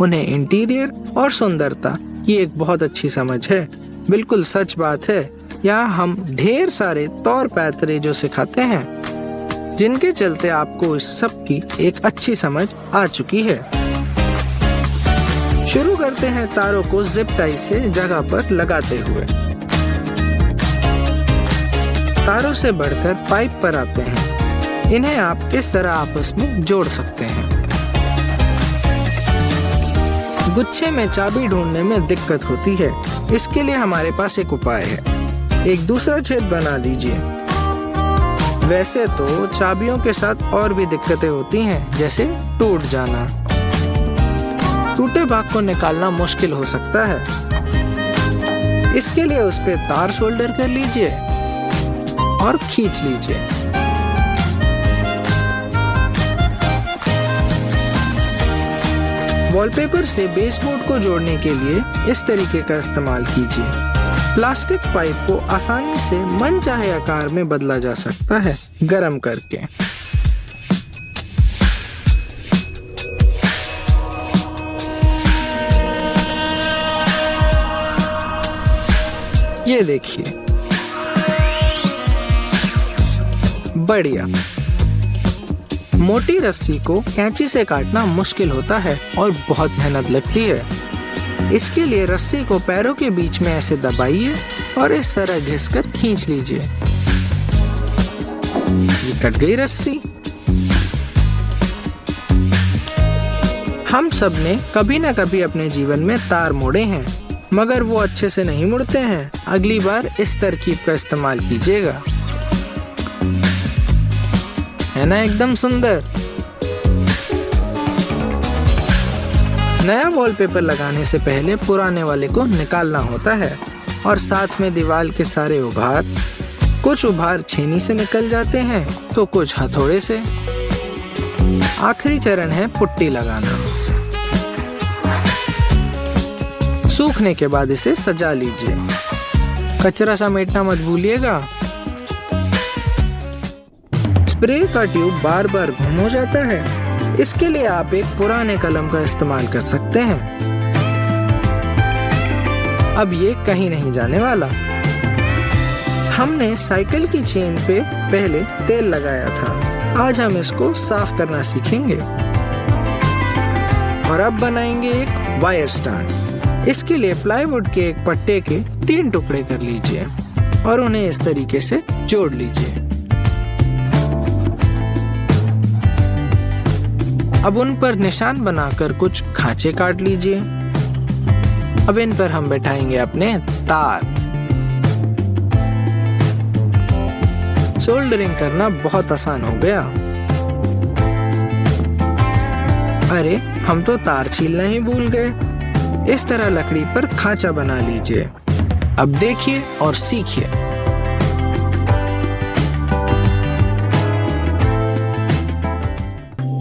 उन्हें इंटीरियर और सुंदरता की एक बहुत अच्छी समझ है। बिल्कुल सच बात है, यहाँ हम ढेर सारे तौर पैतरे जो सिखाते हैं, जिनके चलते आपको इस सब की एक अच्छी समझ आ चुकी है। शुरू करते हैं तारों को जिप टाई से जगह पर लगाते हुए। तारों से बढ़कर पाइप पर आते हैं। इन्हें आप इस तरह आपस में जोड़ सकते हैं। गुच्छे में चाबी ढूंढने में दिक्कत होती है, इसके लिए हमारे पास एक उपाय है। एक दूसरा छेद बना दीजिए। वैसे तो चाबियों के साथ और भी दिक्कतें होती हैं, जैसे टूट जाना। टूटे भाग को निकालना मुश्किल हो सकता है। इसके लिए उस पे तार शोल्डर कर लीजिए और खींच लीजिए। वॉलपेपर से बेसबोर्ड को जोड़ने के लिए इस तरीके का इस्तेमाल कीजिए। प्लास्टिक पाइप को आसानी से मनचाहे आकार में बदला जा सकता है, गरम करके। ये देखिए, बढ़िया। मोटी रस्सी को कैंची से काटना मुश्किल होता है और बहुत मेहनत लगती है। इसके लिए रस्सी को पैरों के बीच में ऐसे दबाइए और इस तरह घिसकर खींच लीजिए। ये कट गई रस्सी। हम सब ने कभी न कभी अपने जीवन में तार मोड़े हैं, मगर वो अच्छे से नहीं मुड़ते हैं। अगली बार इस तरकीब का इस्तेमाल कीजिएगा। है ना एकदम सुंदर। नया वॉलपेपर लगाने से पहले पुराने वाले को निकालना होता है और साथ में दीवार के सारे उभार। कुछ उभार छेनी से निकल जाते हैं तो कुछ हथौड़े से। आखिरी चरण है पुट्टी लगाना। सूखने के बाद इसे सजा लीजिए। कचरा समेटना मत भूलिएगा। स्प्रे का ट्यूब बार बार गुम हो जाता है। इसके लिए आप एक पुराने कलम का इस्तेमाल कर सकते हैं। अब ये कहीं नहीं जाने वाला। हमने साइकिल की चेन पे पहले तेल लगाया था। आज हम इसको साफ करना सीखेंगे। और अब बनाएंगे एक वायर स्टैंड। इसके लिए प्लाईवुड के एक पट्टे के 3 टुकड़े कर लीजिए और उन्हें इस तरीके से जोड़ लीजिए। अब उन पर निशान बनाकर कुछ खांचे काट लीजिए। अब इन पर हम बैठाएंगे अपने तार। सोल्डरिंग करना बहुत आसान हो गया। अरे, हम तो तार छीलना ही भूल गए। इस तरह लकड़ी पर खांचा बना लीजिए। अब देखिए और सीखिए।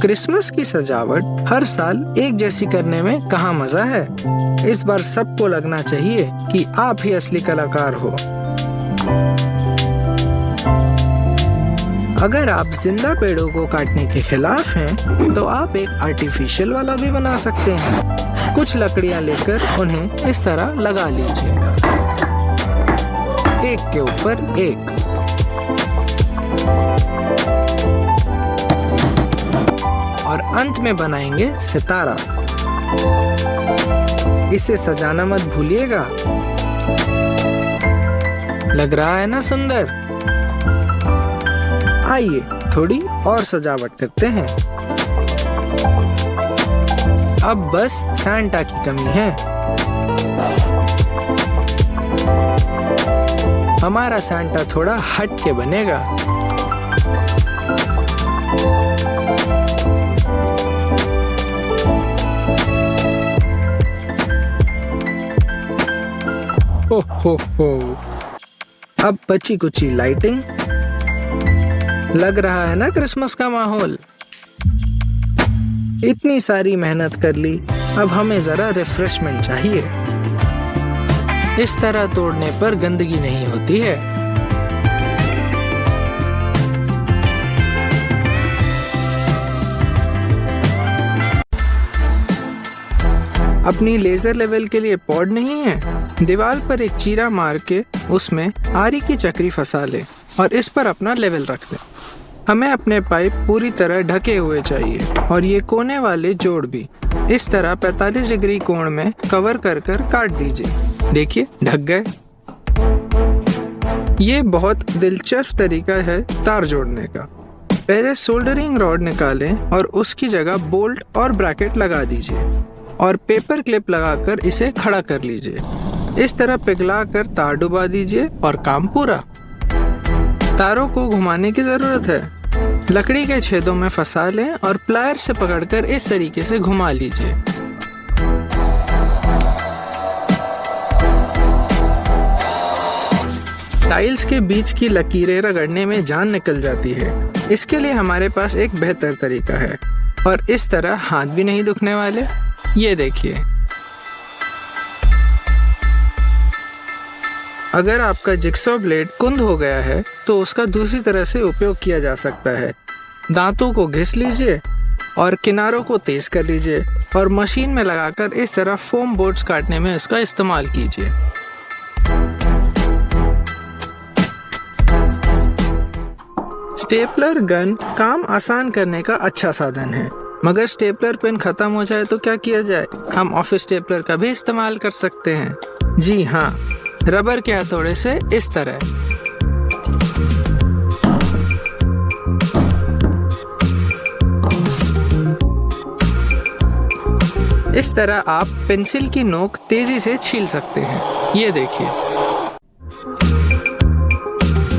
क्रिसमस की सजावट हर साल एक जैसी करने में कहाँ मजा है। इस बार सबको लगना चाहिए कि आप ही असली कलाकार हो। अगर आप जिंदा पेड़ों को काटने के खिलाफ हैं, तो आप एक आर्टिफिशियल वाला भी बना सकते हैं। कुछ लकड़ियां लेकर उन्हें इस तरह लगा लीजिए, एक के ऊपर एक। और अंत में बनाएंगे सितारा। इसे सजाना मत भूलिएगा। लग रहा है ना सुंदर? आइए थोड़ी और सजावट करते हैं। अब बस सांता की कमी है। हमारा सांता थोड़ा हट के बनेगा। हो। अब बची कुची लाइटिंग। लग रहा है ना क्रिसमस का माहौल। इतनी सारी मेहनत कर ली, अब हमें जरा रिफ्रेशमेंट चाहिए। इस तरह तोड़ने पर गंदगी नहीं होती है। अपनी लेजर लेवल के लिए पॉड नहीं है? दीवार पर एक चीरा मार के उसमें आरी की चक्री फंसा ले और इस पर अपना लेवल रख दे। हमें अपने पाइप पूरी तरह ढके हुए चाहिए और ये कोने वाले जोड़ भी इस तरह 45 डिग्री कोण में कवर कर काट दीजिए। देखिए ढक गए। ये बहुत दिलचस्प तरीका है तार जोड़ने का। पहले सोल्डरिंग रॉड निकालें और उसकी जगह बोल्ट और ब्रैकेट लगा दीजिए और पेपर क्लिप लगाकर इसे खड़ा कर लीजिए। इस तरह पिघलाकर तार डुबा दीजिए और काम पूरा। तारों को घुमाने की जरूरत है। लकड़ी के छेदों में फंसा लें और प्लायर से पकड़कर इस तरीके से घुमा लीजिए। टाइल्स के बीच की लकीरें रगड़ने में जान निकल जाती है। इसके लिए हमारे पास एक बेहतर तरीका है और इस तरह हाथ भी नहीं दुखने वाले। ये देखिए। अगर आपका जिक्सॉ ब्लेड कुंद हो गया है तो उसका दूसरी तरह से उपयोग किया जा सकता है। दांतों को घिस लीजिए और किनारों को तेज कर लीजिए और मशीन में लगाकर इस तरह फोम बोर्ड्स काटने में इसका इस्तेमाल कीजिए। स्टेपलर गन काम आसान करने का अच्छा साधन है, मगर स्टेपलर पेन खत्म हो जाए तो क्या किया जाए? हम ऑफिस स्टेपलर का भी इस्तेमाल कर सकते हैं। जी हाँ, रबर के हथौड़े से इस तरह। इस तरह आप पेंसिल की नोक तेजी से छील सकते हैं। ये देखिए।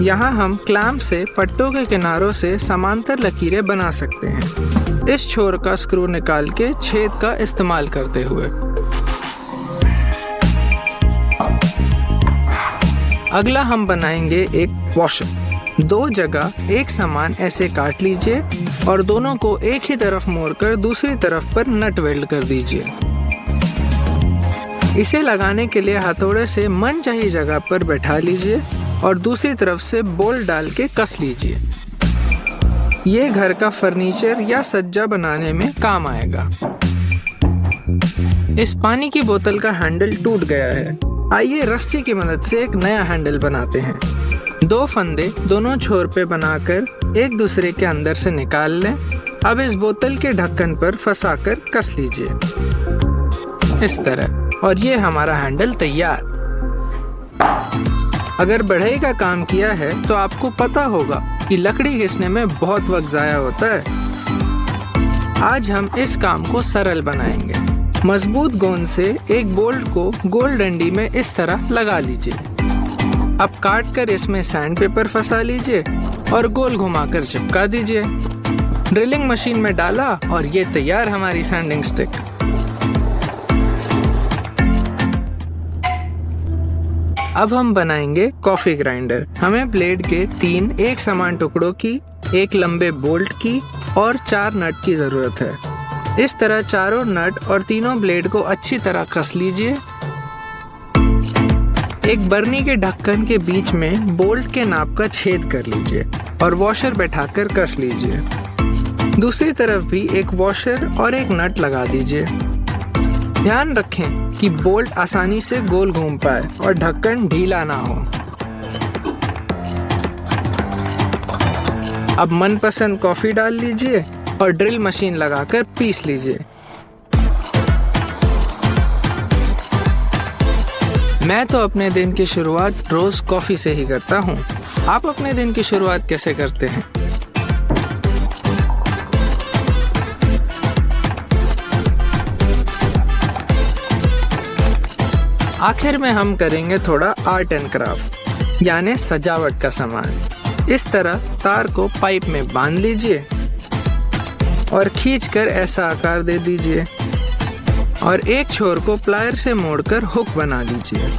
यहाँ हम क्लैंप से पट्टों के किनारों से समांतर लकीरें बना सकते हैं, इस छोर का स्क्रू निकाल के छेद का इस्तेमाल करते हुए। अगला हम बनाएंगे एक वॉशर। 2 जगह एक समान ऐसे काट लीजिए और दोनों को एक ही तरफ मोड़कर दूसरी तरफ पर नट वेल्ड कर दीजिए। इसे लगाने के लिए हथौड़े से मनचाही जगह पर बैठा लीजिए और दूसरी तरफ से बोल्ट डाल के कस लीजिए। ये घर का फर्नीचर या सज्जा बनाने में काम आएगा। इस पानी की बोतल का हैंडल टूट गया है। आइए रस्सी की मदद से एक नया हैंडल बनाते हैं। 2 फंदे दोनों छोर पे बनाकर एक दूसरे के अंदर से निकाल लें। अब इस बोतल के ढक्कन पर फंसाकर कस लीजिए इस तरह, और ये हमारा हैंडल तैयार। अगर बढ़ई का काम किया है तो आपको पता होगा कि लकड़ी घिसने में बहुत वक्त जाया होता है। आज हम इस काम को सरल बनाएंगे। मजबूत गोंद से एक बोल्ट को गोल डंडी में इस तरह लगा लीजिए। अब काट कर इसमें सैंड पेपर फंसा लीजिए और गोल घुमाकर चिपका दीजिए। ड्रिलिंग मशीन में डाला और ये तैयार हमारी सैंडिंग स्टिक। अब हम बनाएंगे कॉफी ग्राइंडर। हमें ब्लेड के 3 एक समान टुकड़ों की, एक लंबे बोल्ट की और 4 नट की जरूरत है। इस तरह चारों नट और तीनों ब्लेड को अच्छी तरह कस लीजिए। एक बर्नी के ढक्कन के बीच में बोल्ट के नाप का छेद कर लीजिए और वॉशर बैठाकर कस लीजिए। दूसरी तरफ भी एक वॉशर और एक नट लगा दीजिए। ध्यान रखें कि बोल्ट आसानी से गोल घूम पाए और ढक्कन ढीला ना हो। अब मनपसंद कॉफी डाल लीजिए और ड्रिल मशीन लगाकर पीस लीजिए। मैं तो अपने दिन की शुरुआत रोज कॉफी से ही करता हूँ। आप अपने दिन की शुरुआत कैसे करते हैं? आखिर में हम करेंगे थोड़ा आर्ट एंड क्राफ्ट, यानी सजावट का सामान। इस तरह तार को पाइप में बांध लीजिए और खींचकर ऐसा आकार दे दीजिए और एक छोर को प्लायर से मोड़कर हुक बना लीजिए।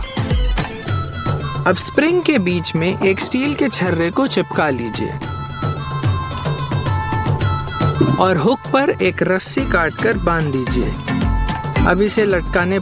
अब स्प्रिंग के बीच में एक स्टील के छर्रे को चिपका लीजिए और हुक पर एक रस्सी काटकर बांध दीजिए। अब इसे लटकाने